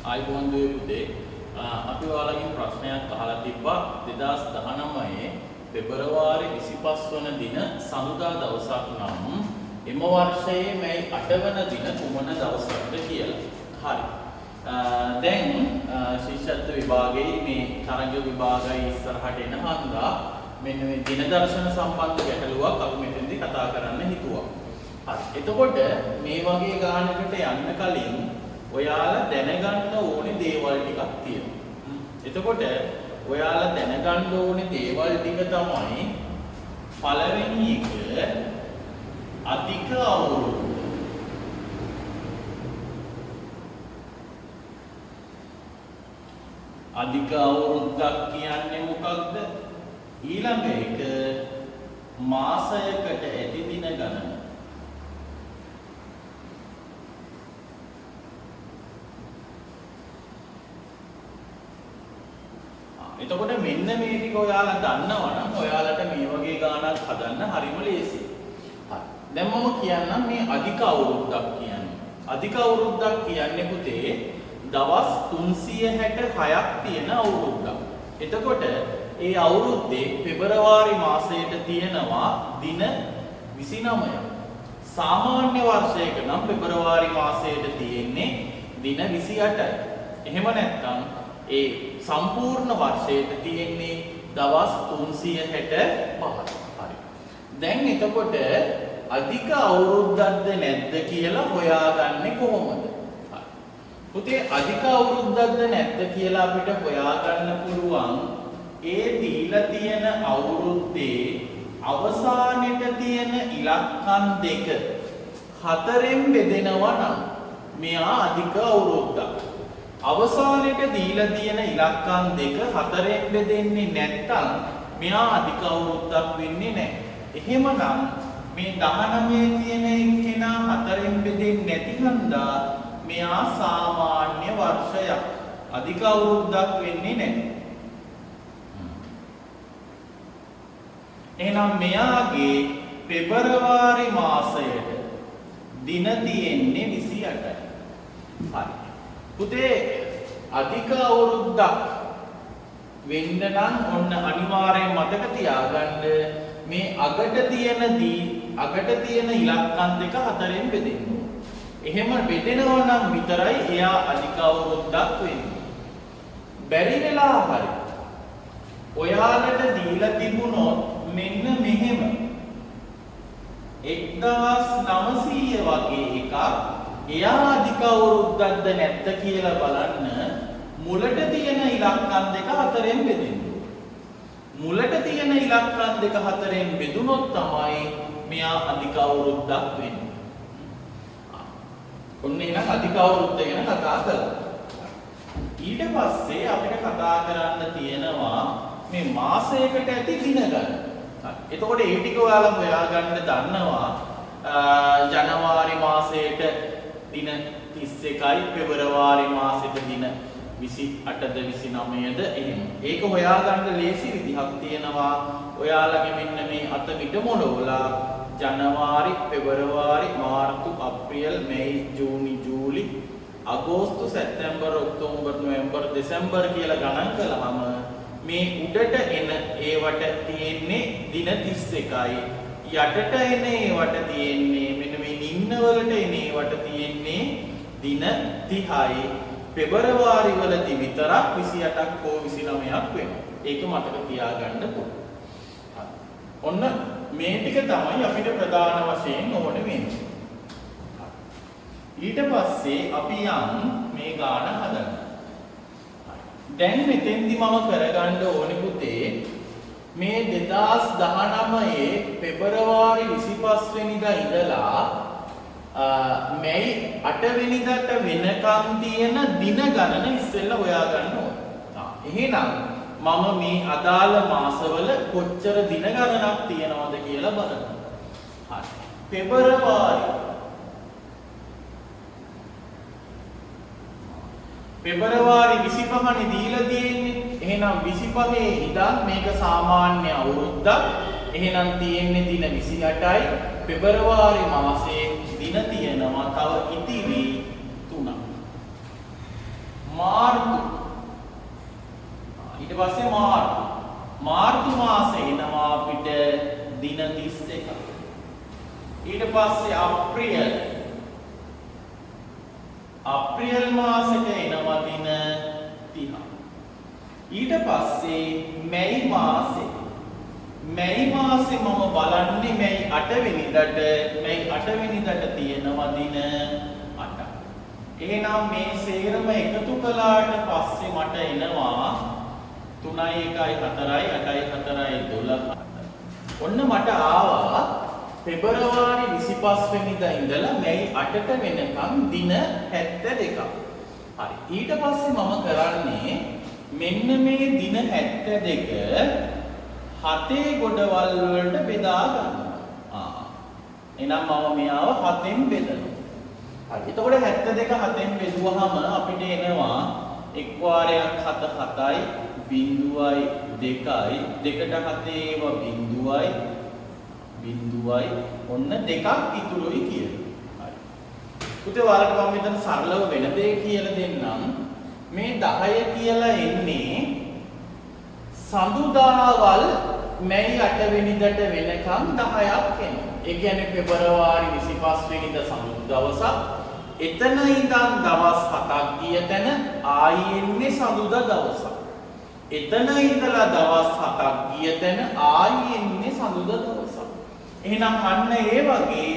ආයිබෝන් දුවේ පුතේ අපි ඔයාලගෙන් ප්‍රශ්නයක් අහලා තිබ්බා 2019 පෙබරවාරි 25 වන දින සඳුදා දවසක් නම් එම වර්ෂයේ මේ 8 වන දින කුමන දවසක්ද කියලා. හරි. දැන් ශිෂ්‍යත්ව විභාගයේ මේ තරඟ විභාගයේ ඉස්සරහට එන හන්දා මෙන්න මේ දින දර්ශන සම්බන්ධ ගැටලුවක් අපි මෙතෙන්දී කතා කරන්න හිතුවා. හරි. එතකොට මේ වගේ ගානකට යන්න කලින් ඔයාලා දැනගන්න ඕනේ දේවල් ටිකක් තියෙනවා. එතකොට ඔයාලා දැනගන්න ඕනේ දේවල් ටික තමයි පළවෙනි එක අධික අවුරුදු. අධික අවුරුද්දක් කියන්නේ මොකක්ද? ඊළඟ එක මාසයකට ඇති දින ගණන. එතකොට මෙන්න මේ ටික ඔයාලා දන්නවා නම් ඔයාලට මේ වගේ ගානක් හදන්න හරිම ලේසියි. හරි. දැන් මම කියන්නම් මේ අධික අවුරුද්දක් කියන්නේ. අධික අවුරුද්දක් කියන්නේ පුතේ දවස් 366ක් තියෙන අවුරුද්දක්. එතකොට ඒ අවුරුද්දේ පෙබරවාරි මාසයට තියෙනවා දින 29. සාමාන්‍ය වර්ෂයක නම් පෙබරවාරි මාසයට තියෙන්නේ දින 28යි. එහෙම නැත්නම් ඒ සම්පූර්ණ වර්ෂයට තියෙන්නේ දවස් 365යි. හරි. දැන් එතකොට අධික අවුරුද්දක්ද නැද්ද කියලා හොයාගන්නේ කොහොමද? හරි. පුතේ අධික අවුරුද්දක්ද නැද්ද කියලා අපිට හොයාගන්න පුළුවන් ඒ දීලා තියෙන අවුරුද්දේ අවසානයේ තියෙන ඉලක්කම් දෙක හතරෙන් බෙදෙනවා නම් මෙයා අධික අවුරුද්දක්. අවසානයේ දීලා තියෙන ඉලක්කම් දෙක හතරෙන් බෙදෙන්නේ නැත්නම් මෙයා අධික අවුරුද්දක් වෙන්නේ නැහැ. එහෙමනම් මේ 19 කියන එක්කෙනා හතරෙන් බෙදෙන්නේ නැති හන්දා මෙයා සාමාන්‍ය වර්ෂයක්. අධික අවුරුද්දක් වෙන්නේ නැහැ. එහෙනම් මෙයාගේ පෙබරවාරි මාසයට දින තියෙන්නේ 28යි. හරි. පුතේ අධික අවුරුද්දක් වෙන්න නම් ඔන්න අනිවාර්යෙන් මතක තියාගන්න මේ අගට තියෙන ඉලක්කම් දෙක හතරෙන් බෙදෙන්න ඕන. එහෙම බෙදෙනවා නම් විතරයි එයා අධික අවුරුද්දක් වෙන්නේ. බැරි වෙලා හරි ඔයාලට දීලා තිබුණොත් මෙන්න මෙහෙම 1900 වගේ එකක් එයා අධික අවුරුද්දක්ද නැද්ද කියලා බලන්න මුලට තියෙන ඉලක්කම් දෙක හතරෙන් බෙදෙන්න. මුලට තියෙන ඉලක්කම් දෙක හතරෙන් බෙදුනොත් තමයි මෙයා අධික අවුරුද්දක් වෙන්නේ. ඔන්න එහෙනම් අධික අවුරුද්ද ගැන කතා කළා. ඊට පස්සේ අපිට කතා කරන්න තියෙනවා මේ මාසයකට ඇති දින ගණන. එතකොට ඒ ටික ඔයාලා හොයාගන්න දන්නවා ජනවාරි මාසයේට දින 31යි පෙබරවාරි මාසෙට දින 28ද 29ද එහෙම. ඒක හොයාගන්න ලේසි විදිහක් තියෙනවා. ඔයාලගේ මෙන්න මේ අත පිට මොළවලා ජනවාරි, පෙබරවාරි, මාර්තු, අප්‍රේල්, මැයි, ජූනි, ජූලි, අගෝස්තු, සැප්තැම්බර්, ඔක්තෝබර්, නොවැම්බර්, දෙසැම්බර් කියලා ගණන් කළාම මේ උඩට එන ඒවට තියෙන්නේ දින 31යි. යටට එන ඒවට තියෙන්නේ මෙන්න මේ නිම්න වලට එන ඒවට තියෙන්නේ දින 30යි. පෙබරවාරි වලදී විතරක් 28ක් හෝ 29ක් වෙනවා. ඒක මතක තියාගන්න ඕන. ඔන්න මේ ටික තමයි අපිට ප්‍රධාන වශයෙන් ඕන වෙන්නේ. ඊට පස්සේ අපි යන් මේ ගාන හදන්න. දැන් මෙතෙන්දි මම කරගන්න ඕනේ පුතේ මේ 2019 පෙබරවාරි 25 වෙනිදා ඉඳලා මැයි 8 වෙනිදාට වෙනකම් තියෙන දින ගණන ඉස්සෙල්ලා හොයාගන්න ඕනේ. එහෙනම් මම මේ අදාළ මාසවල කොච්චර දින ගණනක් තියෙනවද කියලා බලන්න. හරි. පෙබරවාරි 25 නේ දීලා තියෙන්නේ. එහෙනම් 25 ඉඳන් මේක සාමාන්‍ය අවුරුද්දක්. එහෙනම් තියෙන්නේ දින 28යි. පෙබරවාරි මාසයේ දින තියෙනවා තව ඉතිරි 3ක්. ඊට පස්සේ මාර්තු. මාර්තු මාසේ එනවා අපිට දින 31. ඊට පස්සේ අප්‍රේල්. අප්‍රේල් මාසෙට එනවා දින 30. ඊට පස්සේ මැයි මාසේ. මැයි මාසේ මම බලන්නේ මැයි 8 වෙනිදාට තියෙනවා දින 8. එහෙනම් මේ සේරම එකතු කළාට පස්සේ මට එනවා 3 1 4 8 4 12. ඔන්න මට ආවා පෙබරවාරි 25 වෙනිදා ඉඳලා මැයි 8ට වෙනකම් දින 72ක්. හරි. ඊට පස්සේ මම කරන්නේ මෙන්න මේ දින 72 හතේ ගොඩවල් වලට බෙදා ගන්නවා. එහෙනම් මම මෙයාව 7ෙන් බෙදනවා. හරි. එතකොට 72 7ෙන් බෙදුවහම අපිට එනවා එක් වාරයක් 7 7යි 0යි 2යි 2ට 7 ඒවා 0යි 0යි ඔන්න දෙකක් ඉතුරුයි කියලා. හරි. පුතේ ඔයාලට මම මෙතන සරලව වෙන දේ කියලා දෙන්නම්. මේ 10 කියලා එන්නේ සඳුදාවල් මැයි 8 වෙනිදාට වෙනකම් 10ක් එනවා. ඒ කියන්නේ පෙබරවාරි 25 වෙනිදා සඳුදා දවසක්. එතන ඉඳන් දවස් 7ක් ගිය තැන ආයි එන්නේ සඳුදා දවසක්. එතන ඉඳලා දවස් 7ක් ගිය තැන ආයි එන්නේ සඳුදා දවසක්. එහෙනම් අන්න ඒ වගේ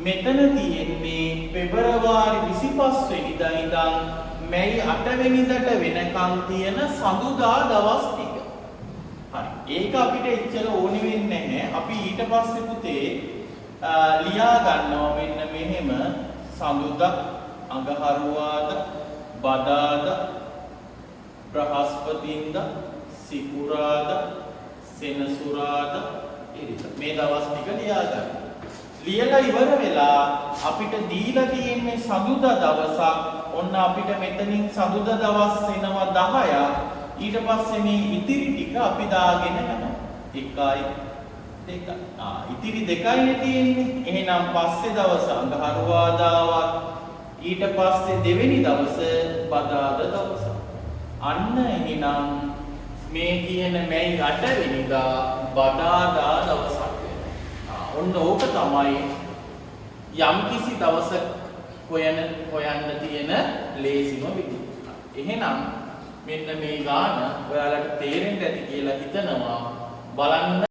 මෙතන තියෙන්නේ පෙබරවාරි 25 වෙනිදා ඉඳන් මැයි 8 වෙනිදාට වෙනකම් තියෙන සඳුදා දවස් ටික. හරි. ඒක අපිට එච්චර ඕනි වෙන්නේ නැහැ. අපි ඊට පස්සේ පුතේ ලියා ගන්නවා මෙන්න මෙහෙම සඳුදා, අඟහරුවාදා, බදාදා, බ්‍රහස්පතින්දා, සිකුරාදා, සෙනසුරාදා, ඉරිදා. මේ දවස් ටික ලියා ගන්න. ලියලා ඉවර වෙලා අපිට දීලා තියෙන්නේ සඳුදා දවසක්. ඔන්න අපිට මෙතනින් සඳුදා දවස් එනවා 10ක්. ඊට පස්සේ මේ ඉතිරි ටික අපි දාගෙන යනවා. 1යි 2යි. ඉතිරි 2යිනේ තියෙන්නේ. එහෙනම් පස්සේ දවස අඟහරුවාදාවක්. ඊට පස්සේ දෙවෙනි දවස බදාදා දවස. අන්න එහෙනම් මේ කියන මැයි 8 වෙනිදා බදාදා දවසක් වෙනවා. ඔන්න ඕක තමයි යම්කිසි දවසක් හොයන්න තියෙන ලේසිම විදිහ. එහෙනම් මෙන්න මේ ගාන ඔයාලට තේරෙන්න ඇති කියලා හිතනවා. බලන්න